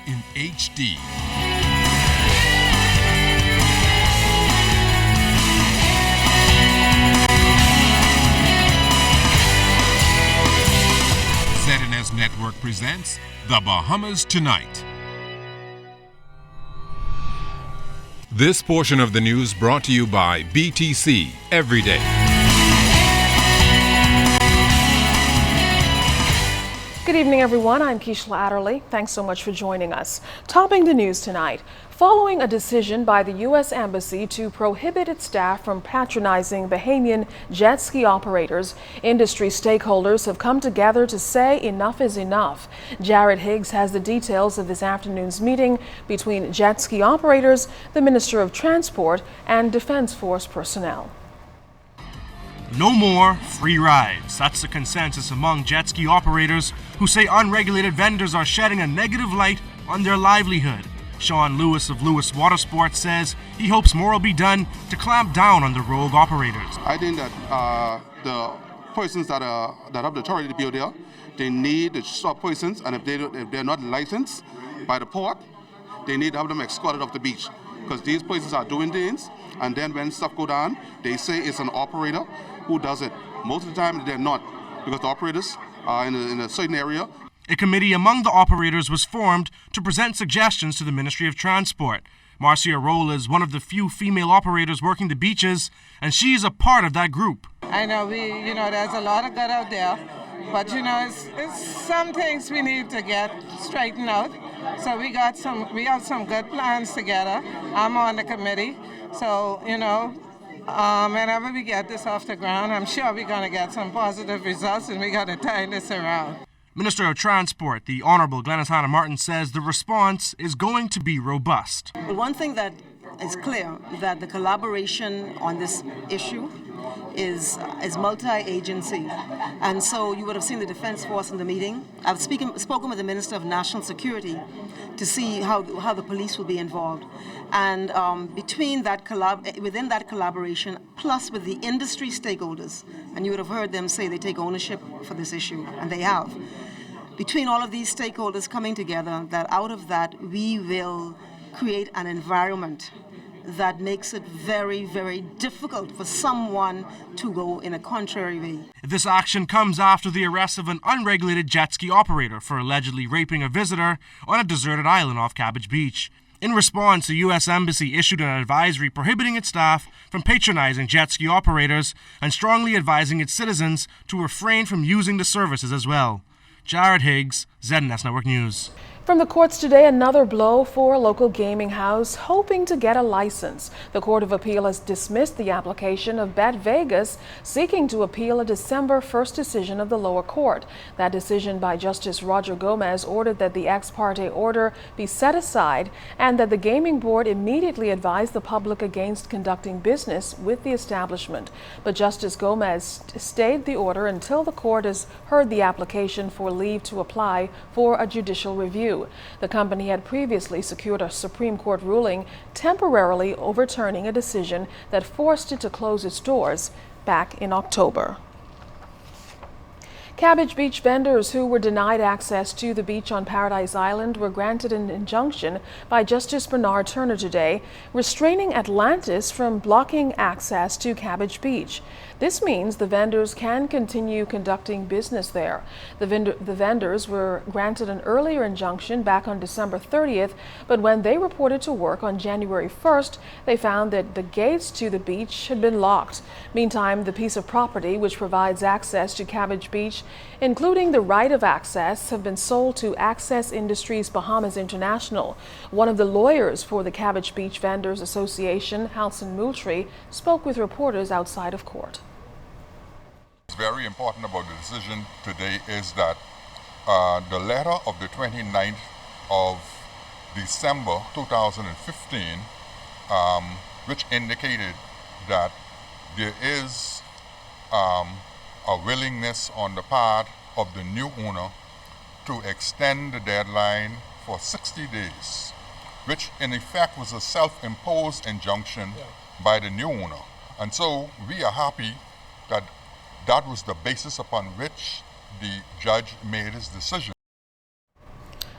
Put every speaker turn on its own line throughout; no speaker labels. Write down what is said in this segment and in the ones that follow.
in HD. ZNS Network presents The Bahamas Tonight. This portion of the news brought to you by BTC Every Day.
Good evening, everyone. I'm Keishla Adderley. Thanks so much for joining us. Topping the news tonight, following a decision by the U.S. Embassy to prohibit its staff from patronizing Bahamian jet ski operators, industry stakeholders have come together to say enough is enough. Jared Higgs has the details of this afternoon's meeting between jet ski operators, the Minister of Transport, and Defense Force personnel.
No more free rides. That's the consensus among jet ski operators who say unregulated vendors are shedding a negative light on their livelihood. Sean Lewis of Lewis Watersports says he hopes more will be done to clamp down on the rogue operators.
I think that the persons that have the authority to be there, they need to stop persons, and if they're not licensed by the port, they need to have them escorted off the beach, because these places are doing things, and then when stuff go down, they say it's an operator who does it. Most of the time they're not, because the operators are in a certain area.
A committee among the operators was formed to present suggestions to the Ministry of Transport. Marcia Roll is one of the few female operators working the beaches, and she's a part of that group.
I know there's a lot of good out there, but it's some things we need to get straightened out. So we have some good plans together. I'm on the committee, so whenever we get this off the ground, I'm sure we're going to get some positive results, and we're going to turn this around.
Minister of Transport, the Honorable Glenys Hanna Martin, says the response is going to be robust.
Well, one thing that is clear, that the collaboration on this issue is multi-agency. And so you would have seen the Defense Force in the meeting. I've spoken with the Minister of National Security to see how the police will be involved. And within that collaboration, plus with the industry stakeholders, and you would have heard them say they take ownership for this issue, and they have. Between all of these stakeholders coming together, that out of that we will create an environment that makes it very, very difficult for someone to go in a contrary way.
This action comes after the arrest of an unregulated jet ski operator for allegedly raping a visitor on a deserted island off Cabbage Beach. In response, the U.S. Embassy issued an advisory prohibiting its staff from patronizing jet ski operators and strongly advising its citizens to refrain from using the services as well. Jared Higgs, ZNS Network News.
From the courts today, another blow for a local gaming house hoping to get a license. The Court of Appeal has dismissed the application of Bet Vegas, seeking to appeal a December 1st decision of the lower court. That decision by Justice Roger Gomez ordered that the ex parte order be set aside and that the gaming board immediately advise the public against conducting business with the establishment. But Justice Gomez stayed the order until the court has heard the application for leave to apply for a judicial review. The company had previously secured a Supreme Court ruling temporarily overturning a decision that forced it to close its doors back in October. Cabbage Beach vendors who were denied access to the beach on Paradise Island were granted an injunction by Justice Bernard Turner today, restraining Atlantis from blocking access to Cabbage Beach. This means the vendors can continue conducting business there. The vendors were granted an earlier injunction back on December 30th, but when they reported to work on January 1st, they found that the gates to the beach had been locked. Meantime, the piece of property which provides access to Cabbage Beach, including the right of access, have been sold to Access Industries Bahamas International. One of the lawyers for the Cabbage Beach Vendors Association, Halson Moultrie, spoke with reporters outside of court.
What's very important about the decision today is that the letter of the 29th of December 2015, which indicated that there is a willingness on the part of the new owner to extend the deadline for 60 days, which in effect was a self-imposed injunction by the new owner. And so we are happy that that was the basis upon which the judge made his decision.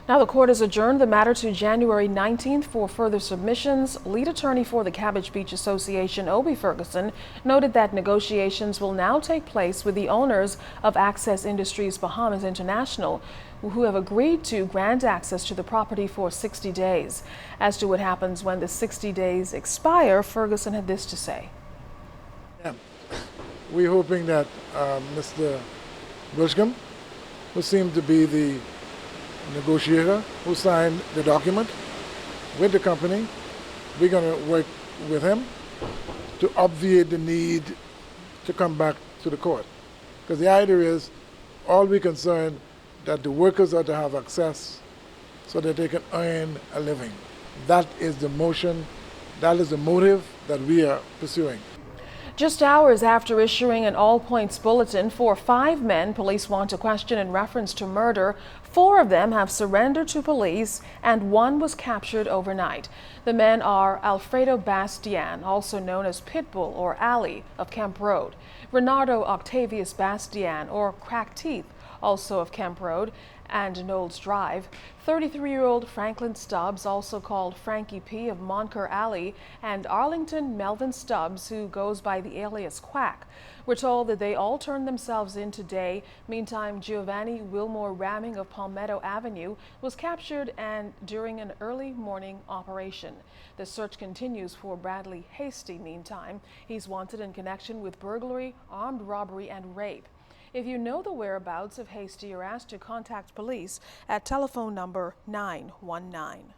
Now the court has adjourned the matter to January 19th for further submissions. Lead attorney for the Cabbage Beach Association, Obie Ferguson, noted that negotiations will now take place with the owners of Access Industries Bahamas International, who have agreed to grant access to the property for 60 days. As to what happens when the 60 days expire, Ferguson had this to say.
Yeah. We're hoping that Mr. Bushcombe, who seemed to be the negotiator who signed the document with the company, we're going to work with him to obviate the need to come back to the court. Because the idea is all we're concerned that the workers are to have access so that they can earn a living. That is the motion, that is the motive that we are pursuing.
Just hours after issuing an all-points bulletin for 5 men police want to question in reference to murder, 4 of them have surrendered to police and 1 was captured overnight. The men are Alfredo Bastian, also known as Pitbull or Ali of Kemp Road, Renato Octavius Bastian or Crack Teeth, also of Kemp Road and Knowles Drive, 33-year-old Franklin Stubbs, also called Frankie P. of Moncur Alley, and Arlington Melvin Stubbs, who goes by the alias Quack. We're told that they all turned themselves in today. Meantime, Giovanni Wilmore Ramming of Palmetto Avenue was captured and during an early morning operation. The search continues for Bradley Hasty. Meantime, he's wanted in connection with burglary, armed robbery, and rape. If you know the whereabouts of Hasty, you're asked to contact police at telephone number 919.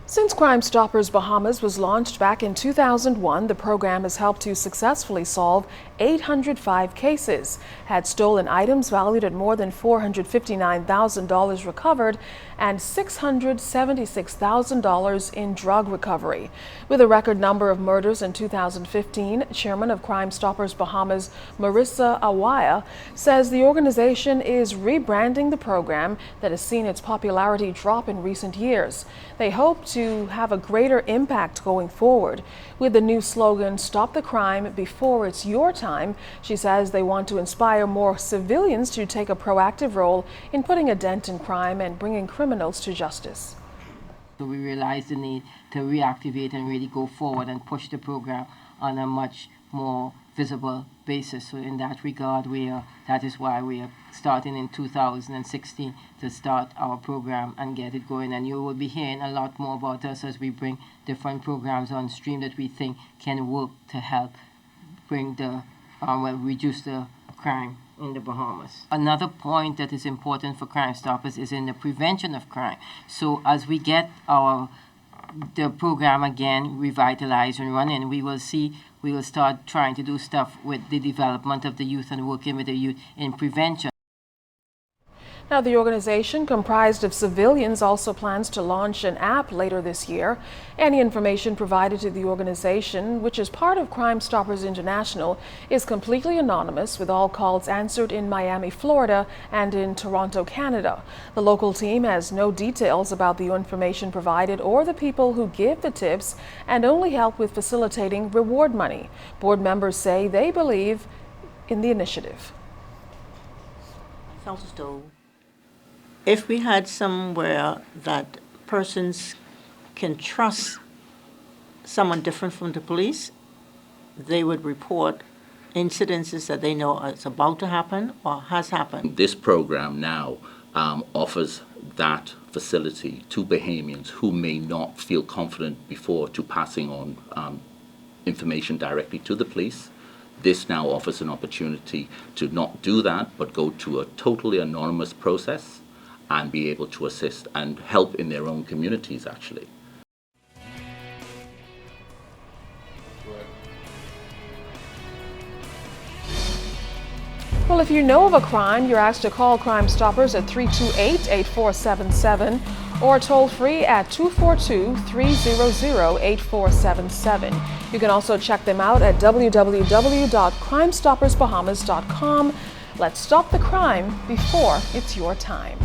Since Crime Stoppers Bahamas was launched back in 2001, the program has helped to successfully solve 805 cases, had stolen items valued at more than $459,000 recovered, and $676,000 in drug recovery. With a record number of murders in 2015, Chairman of Crime Stoppers Bahamas, Marissa Awaya, says the organization is rebranding the program that has seen its popularity drop in recent years. They hope to have a greater impact going forward. With the new slogan, "Stop the Crime Before It's Your Time," she says they want to inspire more civilians to take a proactive role in putting a dent in crime and bringing criminals to justice.
So we realize the need to reactivate and really go forward and push the program on a much more visible basis. So in that regard, that is why we are starting in 2016 to start our program and get it going. And you will be hearing a lot more about us as we bring different programs on stream that we think can work to help bring reduce the crime in the Bahamas. Another point that is important for Crime Stoppers is in the prevention of crime. So as we get the program again revitalized and running, we will start trying to do stuff with the development of the youth and working with the youth in prevention.
Now, the organization, comprised of civilians, also plans to launch an app later this year. Any information provided to the organization, which is part of Crime Stoppers International, is completely anonymous, with all calls answered in Miami, Florida, and in Toronto, Canada. The local team has no details about the information provided or the people who give the tips, and only help with facilitating reward money. Board members say they believe in the initiative.
Felt as though if we had somewhere that persons can trust someone different from the police, they would report incidences that they know is about to happen or has happened.
This program now offers that facility to Bahamians who may not feel confident before to passing on information directly to the police. This now offers an opportunity to not do that, but go to a totally anonymous process and be able to assist and help in their own communities, actually.
Well, if you know of a crime, you're asked to call Crime Stoppers at 328-8477 or toll free at 242-300-8477. You can also check them out at www.crimestoppersbahamas.com. Let's stop the crime before it's your time.